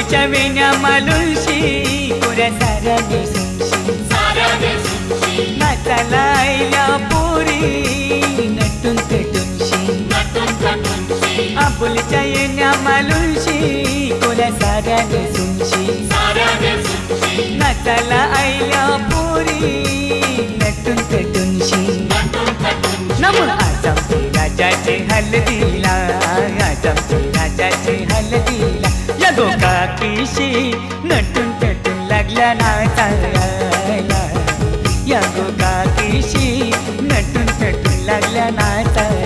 आबोलीच्या वेण्या मालुशी कोऱ्या साऱ्या नेसूनशी नाचाला आईल्या पोरी नटून पेटूनशी आबोलीच्या येण्या मालुशी कोऱ्या साऱ्या नेसूनशी नाचाला आईल्या पोरी नटून पेटूनशी नमून आजमचे राजाचे हलदीला आजमचे राजाचे हलदीला या गोकाकीशी नटून पेटून लागल्या नाचायला या गोकाकीशी नटून पेटून लागल्या नाचायला